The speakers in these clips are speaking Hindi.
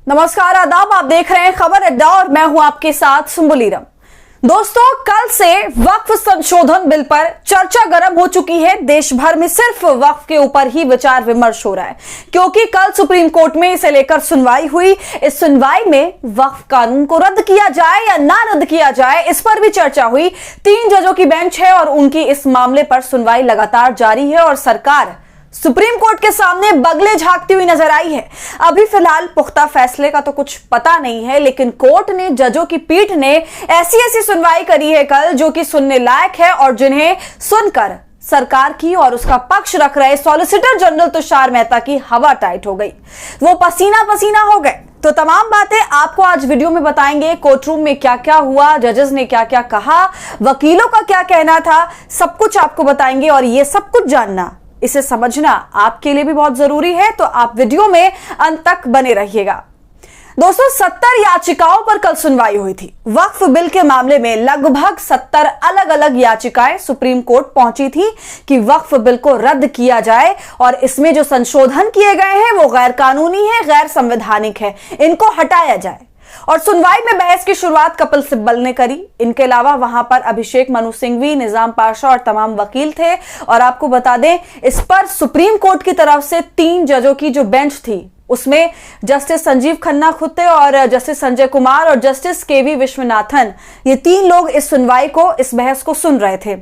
नमस्कार, आदाब। आप देख रहे हैं खबर अड्डा और मैं हूं आपके साथ सुम्बुलीरम। दोस्तों, कल से वक्फ संशोधन बिल पर चर्चा गर्म हो चुकी है। देश भर में सिर्फ वक्फ के ऊपर ही विचार विमर्श हो रहा है, क्योंकि कल सुप्रीम कोर्ट में इसे लेकर सुनवाई हुई। इस सुनवाई में वक्फ कानून को रद्द किया जाए या ना रद्द किया जाए, इस पर भी चर्चा हुई। 3 जजों की बेंच है और उनकी इस मामले पर सुनवाई लगातार जारी है और सरकार सुप्रीम कोर्ट के सामने बगले झांकती हुई नजर आई है। अभी फिलहाल पुख्ता फैसले का तो कुछ पता नहीं है, लेकिन कोर्ट ने, जजों की पीठ ने ऐसी सुनवाई करी है कल, जो कि सुनने लायक है और जिन्हें सुनकर सरकार की और उसका पक्ष रख रहे सॉलिसिटर जनरल तुषार मेहता की हवा टाइट हो गई। वो पसीना पसीना हो गए। तो तमाम बातें आपको आज वीडियो में बताएंगे। कोर्टरूम में क्या क्या हुआ, जजेस ने क्या क्या कहा, वकीलों का क्या कहना था, सब कुछ आपको बताएंगे। और ये सब कुछ जानना, इसे समझना आपके लिए भी बहुत जरूरी है, तो आप वीडियो में अंत तक बने रहिएगा। दोस्तों, 70 याचिकाओं पर कल सुनवाई हुई थी। वक्फ बिल के मामले में लगभग 70 अलग अलग याचिकाएं सुप्रीम कोर्ट पहुंची थी कि वक्फ बिल को रद्द किया जाए और इसमें जो संशोधन किए गए हैं वो गैर कानूनी है, गैर संवैधानिक है, इनको हटाया जाए। और सुनवाई में बहस की शुरुआत कपिल सिब्बल ने करी। इनके अलावा वहां पर अभिषेक मनु सिंघवी, निजाम पाशा और तमाम वकील थे। और आपको बता दें, इस पर सुप्रीम कोर्ट की तरफ से 3 जजों की जो बेंच थी, उसमें जस्टिस संजीव खन्ना खुद थे और जस्टिस संजय कुमार और जस्टिस केवी विश्वनाथन, ये 3 लोग इस सुनवाई को, इस बहस को सुन रहे थे।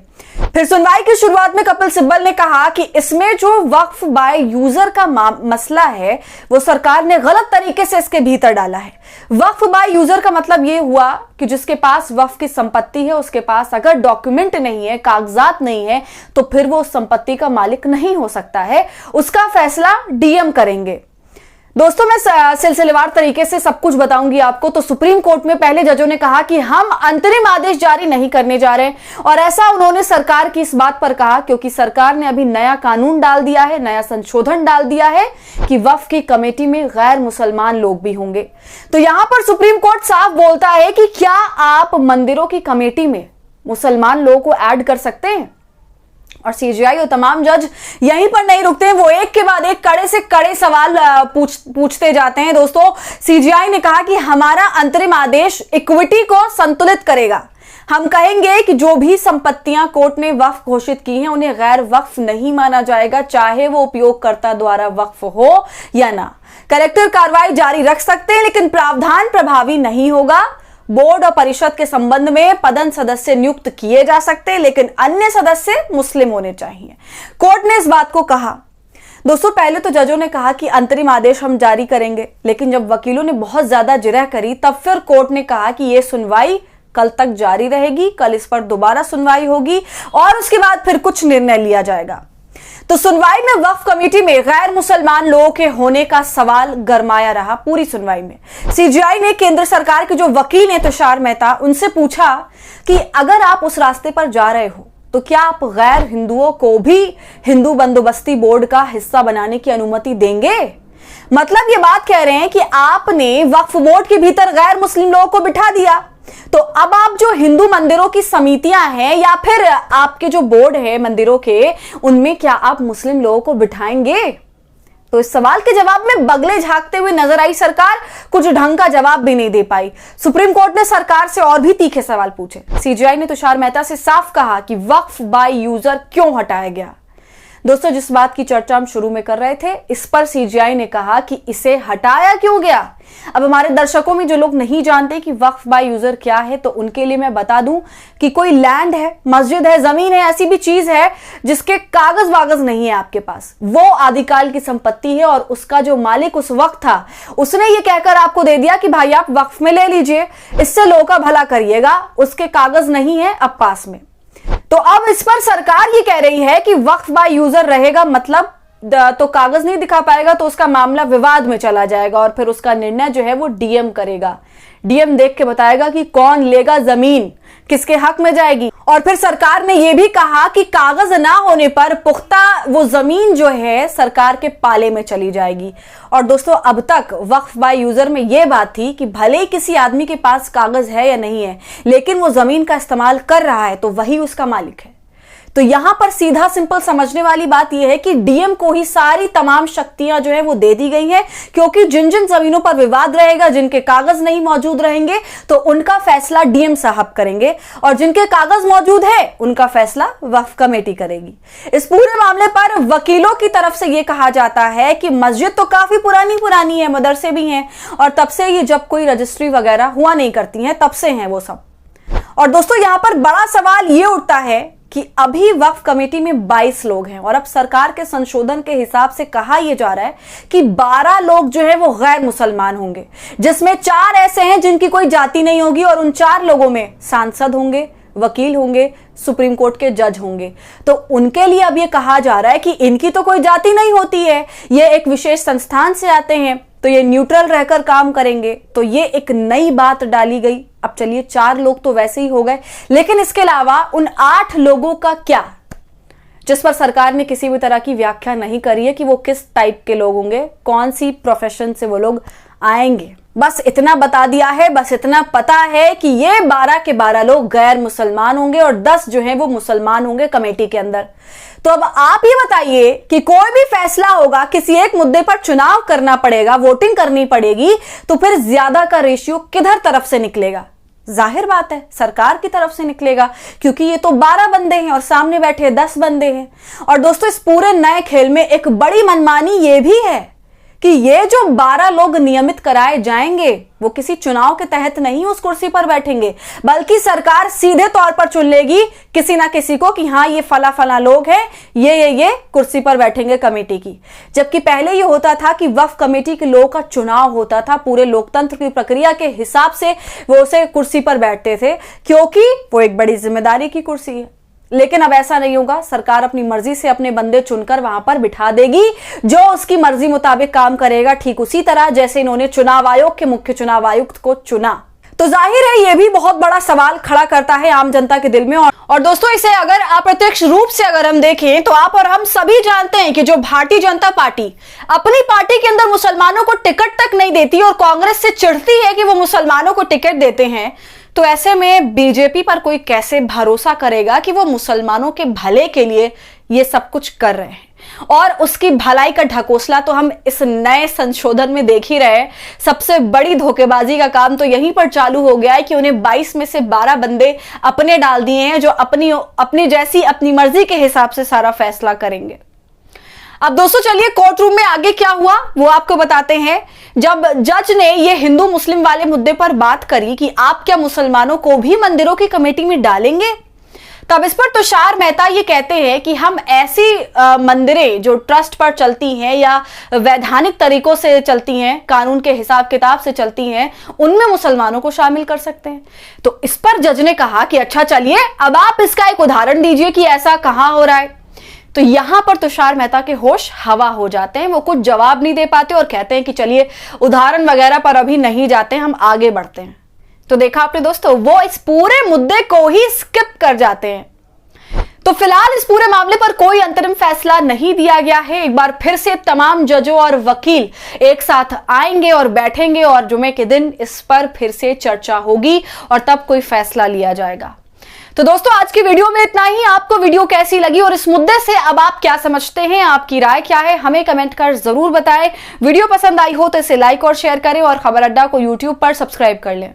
फिर सुनवाई की शुरुआत में कपिल सिब्बल ने कहा कि इसमें जो वक्फ बाय यूजर का मसला है, वो सरकार ने गलत तरीके से इसके भीतर डाला है। वक्फ बाय यूजर का मतलब ये हुआ कि जिसके पास वक्फ की संपत्ति है, उसके पास अगर डॉक्यूमेंट नहीं है, कागजात नहीं है, तो फिर वो संपत्ति का मालिक नहीं हो सकता है। उसका फैसला डीएम करेंगे। दोस्तों, मैं सिलसिलेवार तरीके से सब कुछ बताऊंगी आपको। तो सुप्रीम कोर्ट में पहले जजों ने कहा कि हम अंतरिम आदेश जारी नहीं करने जा रहे हैं, और ऐसा उन्होंने सरकार की इस बात पर कहा क्योंकि सरकार ने अभी नया कानून डाल दिया है, नया संशोधन डाल दिया है कि वक्फ की कमेटी में गैर मुसलमान लोग भी होंगे। तो यहां पर सुप्रीम कोर्ट साफ बोलता है कि क्या आप मंदिरों की कमेटी में मुसलमान लोगों को ऐड कर सकते हैं? और सीजीआई और तमाम जज यहीं पर नहीं रुकते हैं, वो एक के बाद एक कड़े से कड़े सवाल पूछते जाते हैं। दोस्तों, सीजीआई ने कहा कि हमारा अंतरिम आदेश इक्विटी को संतुलित करेगा। हम कहेंगे कि जो भी संपत्तियां कोर्ट ने वक्फ घोषित की हैं, उन्हें गैर वक्फ नहीं माना जाएगा, चाहे वो उपयोगकर्ता द्वारा वक्फ हो या ना। कलेक्टर कार्रवाई जारी रख सकते हैं, लेकिन प्रावधान प्रभावी नहीं होगा। बोर्ड और परिषद के संबंध में पदन सदस्य नियुक्त किए जा सकते हैं, लेकिन अन्य सदस्य मुस्लिम होने चाहिए। कोर्ट ने इस बात को कहा। दोस्तों, पहले तो जजों ने कहा कि अंतरिम आदेश हम जारी करेंगे, लेकिन जब वकीलों ने बहुत ज्यादा जिरह करी, तब फिर कोर्ट ने कहा कि यह सुनवाई कल तक जारी रहेगी। कल इस पर दोबारा सुनवाई होगी और उसके बाद फिर कुछ निर्णय लिया जाएगा। तो सुनवाई में वक्फ कमेटी में गैर मुसलमान लोगों के होने का सवाल गरमाया रहा पूरी सुनवाई में। सीजीआई ने केंद्र सरकार के जो वकील हैं तुषार मेहता, उनसे पूछा कि अगर आप उस रास्ते पर जा रहे हो तो क्या आप गैर हिंदुओं को भी हिंदू बंदोबस्ती बोर्ड का हिस्सा बनाने की अनुमति देंगे? मतलब ये बात कह रहे हैं कि आपने वक्फ बोर्ड के भीतर गैर मुस्लिम लोगों को बिठा दिया, तो अब आप जो हिंदू मंदिरों की समितियां हैं या फिर आपके जो बोर्ड है मंदिरों के, उनमें क्या आप मुस्लिम लोगों को बिठाएंगे? तो इस सवाल के जवाब में बगले झांकते हुए नजर आई सरकार। कुछ ढंग का जवाब भी नहीं दे पाई। सुप्रीम कोर्ट ने सरकार से और भी तीखे सवाल पूछे। सीजीआई ने तुषार मेहता से साफ कहा कि वक्फ बाय यूजर क्यों हटाया गया। दोस्तों, जिस बात की चर्चा हम शुरू में कर रहे थे, इस पर सीजीआई ने कहा कि इसे हटाया क्यों गया। अब हमारे दर्शकों में जो लोग नहीं जानते कि वक्फ बाय यूजर क्या है, तो उनके लिए मैं बता दूं कि कोई लैंड है, मस्जिद है, जमीन है, ऐसी भी चीज है जिसके कागज वागज नहीं है आपके पास, वो आदिकाल की संपत्ति है और उसका जो मालिक उस वक्त था, उसने ये कहकर आपको दे दिया कि भाई आप वक्फ में ले लीजिए, इससे लोगों का भला करिएगा, उसके कागज नहीं है अब पास में। तो अब इस पर सरकार ये कह रही है कि वक्फ बाय यूजर रहेगा, मतलब तो कागज नहीं दिखा पाएगा तो उसका मामला विवाद में चला जाएगा और फिर उसका निर्णय जो है वो डीएम करेगा। डीएम देख के बताएगा कि कौन लेगा जमीन, किसके हक में जाएगी। और फिर सरकार ने यह भी कहा कि कागज ना होने पर पुख्ता वो जमीन जो है सरकार के पाले में चली जाएगी। और दोस्तों, अब तक वक्फ बाय यूजर में यह बात थी कि भले ही किसी आदमी के पास कागज है या नहीं है, लेकिन वो जमीन का इस्तेमाल कर रहा है तो वही उसका मालिक है। तो यहां पर सीधा सिंपल समझने वाली बात यह है कि डीएम को ही सारी तमाम शक्तियां जो है वो दे दी गई हैं, क्योंकि जिन जिन जमीनों पर विवाद रहेगा, जिनके कागज नहीं मौजूद रहेंगे, तो उनका फैसला डीएम साहब करेंगे, और जिनके कागज मौजूद है उनका फैसला वक्फ कमेटी करेगी। इस पूरे मामले पर वकीलों की तरफ से यह कहा जाता है कि मस्जिद तो काफी पुरानी है, मदरसे भी हैं, और तब से ये जब कोई रजिस्ट्री वगैरह हुआ नहीं करती हैं तब से हैं वो सब। और दोस्तों यहां पर बड़ा सवाल ये उठता है कि अभी वक्फ कमेटी में 22 लोग हैं, और अब सरकार के संशोधन के हिसाब से कहा यह जा रहा है कि 12 लोग जो है वो गैर मुसलमान होंगे, जिसमें 4 ऐसे हैं जिनकी कोई जाति नहीं होगी, और उन 4 लोगों में सांसद होंगे, वकील होंगे, सुप्रीम कोर्ट के जज होंगे। तो उनके लिए अब यह कहा जा रहा है कि इनकी तो कोई जाति नहीं होती है, ये एक विशेष संस्थान से आते हैं, तो ये न्यूट्रल रहकर काम करेंगे। तो ये एक नई बात डाली गई। अब चलिए 4 लोग तो वैसे ही हो गए, लेकिन इसके अलावा उन 8 लोगों का क्या, जिस पर सरकार ने किसी भी तरह की व्याख्या नहीं करी है कि वो किस टाइप के लोग होंगे, कौन सी प्रोफेशन से वो लोग आएंगे। बस इतना बता दिया है, बस इतना पता है कि ये 12 के 12 लोग गैर मुसलमान होंगे और 10 जो हैं वो मुसलमान होंगे कमेटी के अंदर। तो अब आप ये बताइए कि कोई भी फैसला होगा, किसी एक मुद्दे पर चुनाव करना पड़ेगा, वोटिंग करनी पड़ेगी, तो फिर ज्यादा का रेशियो किधर तरफ से निकलेगा? जाहिर बात है सरकार की तरफ से निकलेगा, क्योंकि ये तो 12 बंदे हैं और सामने बैठे 10 बंदे हैं। और दोस्तों इस पूरे नए खेल में एक बड़ी मनमानी ये भी है कि ये जो 12 लोग नियमित कराए जाएंगे वो किसी चुनाव के तहत नहीं उस कुर्सी पर बैठेंगे, बल्कि सरकार सीधे तौर पर चुन लेगी किसी ना किसी को कि हाँ ये फला फला लोग हैं, ये कुर्सी पर बैठेंगे कमेटी की। जबकि पहले ये होता था कि वक्फ कमेटी के लोगों का चुनाव होता था, पूरे लोकतंत्र की प्रक्रिया के हिसाब से वो उसे कुर्सी पर बैठते थे, क्योंकि वो एक बड़ी जिम्मेदारी की कुर्सी है। लेकिन अब ऐसा नहीं होगा, सरकार अपनी मर्जी से अपने बंदे चुनकर वहां पर बिठा देगी, जो उसकी मर्जी मुताबिक काम करेगा, ठीक उसी तरह जैसे इन्होंने चुनाव आयोग के मुख्य चुनाव आयुक्त को चुना। तो जाहिर है ये भी बहुत बड़ा सवाल खड़ा करता है आम जनता के दिल में। और दोस्तों इसे अगर अप्रत्यक्ष रूप से अगर हम देखें तो आप और हम सभी जानते हैं कि जो भारतीय जनता पार्टी अपनी पार्टी के अंदर मुसलमानों को टिकट तक नहीं देती और कांग्रेस से चिढ़ती है कि वो मुसलमानों को टिकट देते हैं, तो ऐसे में बीजेपी पर कोई कैसे भरोसा करेगा कि वो मुसलमानों के भले के लिए ये सब कुछ कर रहे हैं। और उसकी भलाई का ढकोसला तो हम इस नए संशोधन में देख ही रहे हैं। सबसे बड़ी धोखेबाजी का काम तो यहीं पर चालू हो गया है कि उन्हें 22 में से 12 बंदे अपने डाल दिए हैं, जो अपनी जैसी अपनी मर्जी के हिसाब से सारा फैसला करेंगे। अब दोस्तों चलिए कोर्ट रूम में आगे क्या हुआ वो आपको बताते हैं। जब जज ने ये हिंदू मुस्लिम वाले मुद्दे पर बात करी कि आप क्या मुसलमानों को भी मंदिरों की कमेटी में डालेंगे, तब इस पर तुषार मेहता ये कहते हैं कि हम ऐसी मंदिरें जो ट्रस्ट पर चलती हैं या वैधानिक तरीकों से चलती हैं, कानून के हिसाब किताब से चलती हैं, उनमें मुसलमानों को शामिल कर सकते हैं। तो इस पर जज ने कहा कि अच्छा चलिए अब आप इसका एक उदाहरण दीजिए कि ऐसा कहां हो रहा है। तो यहां पर तुषार मेहता के होश हवा हो जाते हैं, वो कुछ जवाब नहीं दे पाते और कहते हैं कि चलिए उदाहरण वगैरह पर अभी नहीं जाते, हम आगे बढ़ते हैं। तो देखा आपने दोस्तों, वो इस पूरे मुद्दे को ही स्किप कर जाते हैं। तो फिलहाल इस पूरे मामले पर कोई अंतरिम फैसला नहीं दिया गया है। एक बार फिर से तमाम जजों और वकील एक साथ आएंगे और बैठेंगे और जुमे के दिन इस पर फिर से चर्चा होगी और तब कोई फैसला लिया जाएगा। तो दोस्तों आज की वीडियो में इतना ही। आपको वीडियो कैसी लगी और इस मुद्दे से अब आप क्या समझते हैं, आपकी राय क्या है, हमें कमेंट कर जरूर बताएं। वीडियो पसंद आई हो तो इसे लाइक और शेयर करें और खबर अड्डा को यूट्यूब पर सब्सक्राइब कर लें।